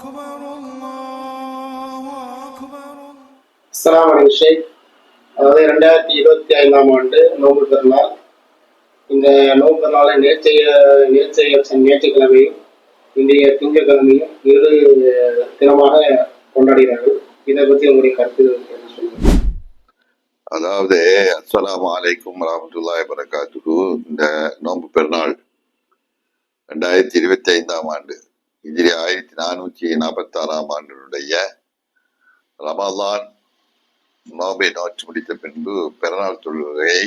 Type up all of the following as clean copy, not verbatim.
أكبر الله أكبر. அஸ்ஸலாமு அலைக்கும் ஷேக். அதாவது 2025ஆம் ஆண்டு நோன்பு பெருநாள். இந்த நோன்பு பெருநாளை நேற்றைய ஞாயிற்றுக்கிழமையும் இன்றைய திங்கட்கிழமையும் இரு தினமாக கொண்டாடுகிறார்கள். இதை பற்றி உங்களுடைய கருத்து என்ன சொல்லுங்க? அதாவது அஸ்ஸலாமு அலைக்கும் வரஹ்மத்துல்லாஹி வபரகாத்துஹு. இந்த நோன்பு பெருநாள் 2025ஆம் ஆண்டு ஹிஜ்ரி 1446ஆம் ஆண்டினுடைய ரமலான் நோன்பை நோற்று முடித்த பின்பு பெருநாள் தொழுகையை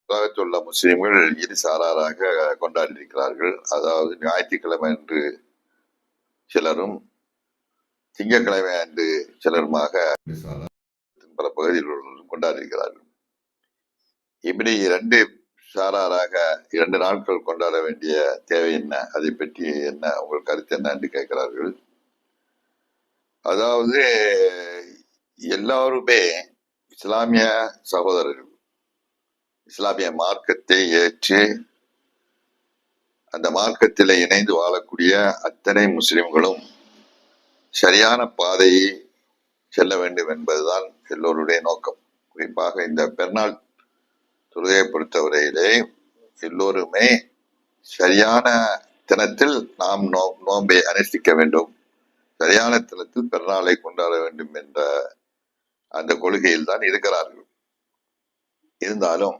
உலகத்தில் உள்ள முஸ்லிம்கள் இரு சாராராக கொண்டாடியிருக்கிறார்கள். அதாவது ஞாயிற்றுக்கிழமை அன்று சிலரும் திங்கட்கிழமை அன்று சிலருமாக பல பகுதியில் உள்ளவர்களும் கொண்டாடியிருக்கிறார்கள். இப்படி இரண்டு சாராராக 2 நாட்கள் கொண்டாட வேண்டிய தேவை என்ன, அதை பற்றி என்ன உங்கள் கருத்து என்ன என்று கேட்கிறார்கள். அதாவது எல்லாருமே இஸ்லாமிய சகோதரர்கள், இஸ்லாமிய மார்க்கத்தை ஏற்று அந்த மார்க்கத்தில் இணைந்து வாழக்கூடிய அத்தனை முஸ்லிம்களும் சரியான பாதையை செல்ல வேண்டும் என்பதுதான் எல்லோருடைய நோக்கம். குறிப்பாக இந்த பெருநாள் தொழுகையை பொறுத்தவரையிலே எல்லோருமே சரியான தினத்தில் நாம் நோன்பை அனுஷ்டிக்க வேண்டும், சரியான தினத்தில் பெருநாளை கொண்டாட வேண்டும் என்ற அந்த கொள்கையில் தான் இருக்கிறார்கள். இருந்தாலும்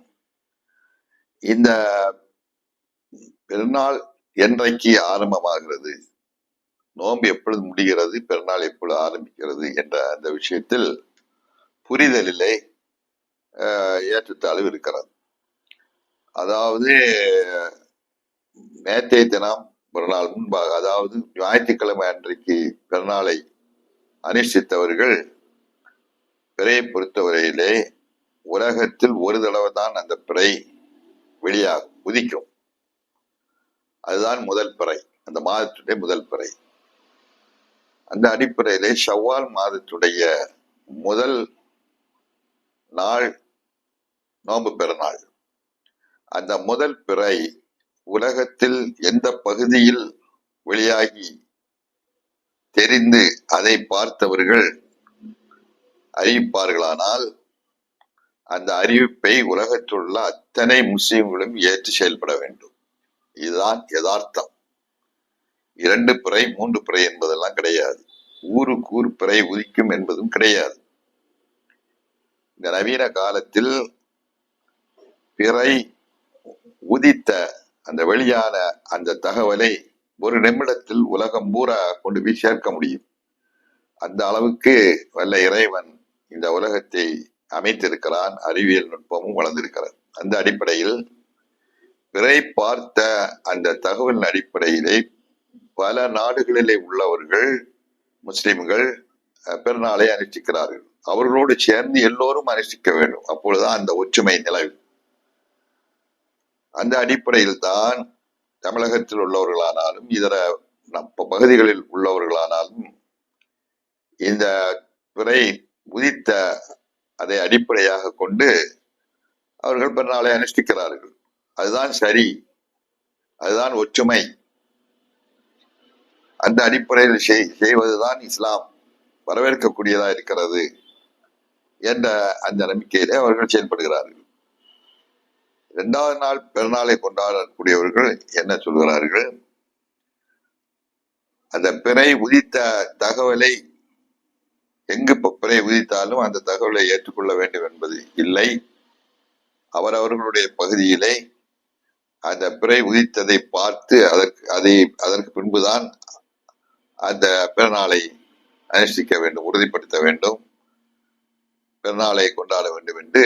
இந்த பெருநாள் என்றைக்கு ஆரம்பமாகிறது, நோன்பு எப்பொழுது முடிகிறது, பெருநாள் எப்பொழுது ஆரம்பிக்கிறது என்ற அந்த விஷயத்தில் புரிதலிலே ஏற்றத்தாழ்வு இருக்கிறது. அதாவது நேற்றைய தினம் பெருநாள் முன்பாக, அதாவது ஞாயிற்றுக்கிழமை அன்றைக்கு பெருநாளை அனுஷ்டித்தவர்கள் பிறையை பொறுத்தவரையிலே உலகத்தில் ஒரு தடவை தான் அந்த பிறை வெளியாகும், உதிக்கும். அதுதான் முதல் பிறை, அந்த மாதத்துடைய முதல் பிறை. அந்த அடிப்படையிலே ஷவ்வால் மாதத்துடைய முதல் நாள் நோன்பு பெருநாள். அந்த முதல் பிறை உலகத்தில் எந்த பகுதியில் வெளியாகி தெரிந்து அதை பார்த்தவர்கள் அறிவிப்பார்களானால் அந்த அறிவிப்பை உலகத்தில் உள்ள அத்தனை முஸ்லிம்களும் ஏற்று செயல்பட வேண்டும். இதுதான் யதார்த்தம். 2 பிறை 3 பிறை என்பதெல்லாம் கிடையாது. ஊருக்கு ஊர் பிறை உதிக்கும் என்பதும் கிடையாது. இந்த நவீன காலத்தில் பிறை உதித்த அந்த வெளியான அந்த தகவலை ஒரு நிமிடத்தில் உலகம் பூரா கொண்டு போய் சேர்க்க முடியும். அந்த அளவுக்கு வல்ல இறைவன் இந்த உலகத்தை அமைத்திருக்கிறான். அறிவியல் நுட்பமும் வளர்ந்திருக்கிறது. அந்த அடிப்படையில் பிறை பார்த்த அந்த தகவலின் அடிப்படையிலே பல நாடுகளிலே உள்ளவர்கள் முஸ்லிம்கள் பெருநாளை அனுஷ்டிக்கிறார்கள். அவர்களோடு சேர்ந்து எல்லோரும் அனுஷ்டிக்க வேண்டும். அப்பொழுதுதான் அந்த ஒற்றுமை நிலவு. அந்த அடிப்படையில் தான் தமிழகத்தில் உள்ளவர்களானாலும் இதர பகுதிகளில் உள்ளவர்களானாலும் இந்த பிறை உதித்த அதை அடிப்படையாக கொண்டு அவர்கள் பெருநாளை அனுஷ்டிக்கிறார்கள். அதுதான் சரி, அதுதான் ஒற்றுமை. அந்த அடிப்படையில் செய்வதுதான் இஸ்லாம் வரவேற்கக்கூடியதா இருக்கிறது என்ற அந்த நம்பிக்கையிலே அவர்கள் செயல்படுகிறார்கள். 2வது நாள் பெருநாளை கொண்டாடக்கூடியவர்கள் என்ன சொல்கிறார்கள், அந்த பிறை உதித்த தகவலை எங்கு பிறை உதித்தாலும் அந்த தகவலை ஏற்றுக்கொள்ள வேண்டும் என்பது இல்லை. அவரவர்களுடைய பகுதியிலே அந்த பிறை உதித்ததை பார்த்து அதற்கு பின்புதான் அந்த பெருநாளை அனுஷ்டிக்க வேண்டும், உறுதிப்படுத்த வேண்டும், பெருநாளை கொண்டாட வேண்டும் என்று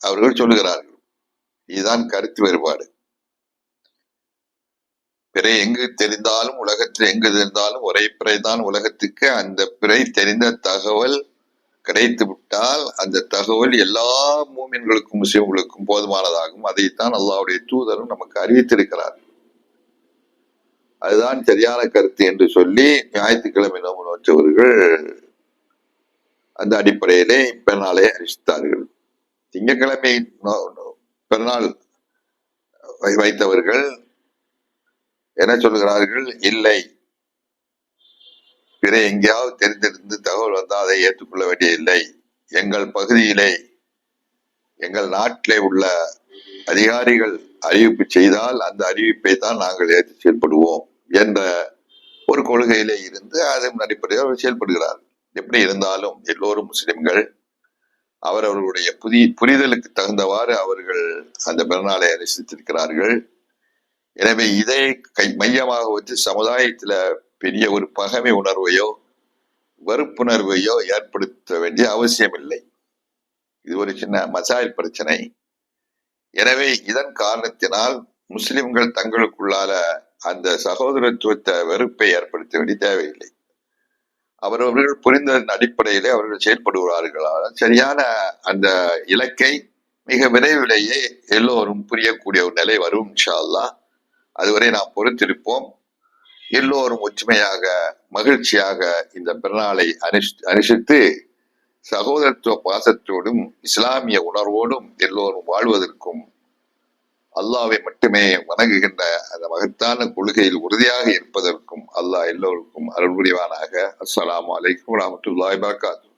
அவர்கள் சொல்லுகிறார்கள். இதுதான் கருத்து வேறுபாடு. பிறை எங்கு தெரிந்தாலும், உலகத்தில் எங்கு தெரிந்தாலும் ஒரே பிறை தான் உலகத்துக்கு. அந்த பிறை தெரிந்த தகவல் கிடைத்து விட்டால் அந்த தகவல் எல்லா மூமின்களுக்கும் முஸ்லிம்களுக்கும் போதுமானதாகும். அதைத்தான் அல்லாஹ்வுடைய தூதரும் நமக்கு அறிவித்திருக்கிறார். அதுதான் சரியான கருத்து என்று சொல்லி ஞாயிற்றுக்கிழமை நோன்பு நோற்றவர்கள் அந்த அடிப்படையிலே பெருநாளை அனுஷ்டித்தார்கள். திங்கட்கிழமை பெருநாள் வைத்தவர்கள் என்ன சொல்கிறார்கள், இல்லை பிற எங்கேயாவது தெரிந்திருந்து தகவல் வந்தால் அதை ஏற்றுக்கொள்ள வேண்டியதில்லை. எங்கள் பகுதியிலே எங்கள் நாட்டிலே உள்ள அதிகாரிகள் அறிவிப்பு செய்தால் அந்த அறிவிப்பை தான் நாங்கள் ஏற்று செயல்படுவோம் என்ற ஒரு கொள்கையிலே இருந்து அதன் அடிப்படையில் அவர் செயல்படுகிறார். எப்படி இருந்தாலும் எல்லோரும் முஸ்லிம்கள். அவரவர்களுடைய புரிதலுக்கு தகுந்தவாறு அவர்கள் அந்த பிறநாளை அனுசரித்திருக்கிறார்கள். எனவே இதை மையமாக வச்சு சமுதாயத்துல பெரிய ஒரு பகைமை உணர்வையோ வெறுப்புணர்வையோ ஏற்படுத்த வேண்டிய அவசியம் இல்லை. இது ஒரு சின்ன மசாயில் பிரச்சனை. எனவே இதன் காரணத்தினால் முஸ்லிம்கள் தங்களுக்குள்ளால அந்த சகோதரத்துவத்தை வெறுப்பை ஏற்படுத்த வேண்டிய தேவையில்லை. அவரவர்கள் புரிந்ததன் அடிப்படையிலே அவர்கள் செயல்படுகிறார்களால் சரியான அந்த இலக்கை மிக விரைவிலேயே எல்லோரும் புரியக்கூடிய ஒரு நிலை வரும் இன்ஷா அல்லாஹ். அதுவரை நாம் பொறுத்திருப்போம். எல்லோரும் ஒற்றுமையாக மகிழ்ச்சியாக இந்த பிறநாளை அனுஷ்டித்து சகோதரத்துவ பாசத்தோடும் இஸ்லாமிய உணர்வோடும் எல்லோரும் வாழ்வதற்கும் அல்லாஹ்வை மட்டுமே வணங்குகின்ற அந்த மகத்தான கொள்கையில் உறுதியாக இருப்பதற்கும் அல்லாஹ் எல்லோருக்கும் அருள் புரிவானாக. அஸ்ஸலாமு அலைக்கும் வரஹ்மத்துல்லாஹி வபரகாத்துஹு.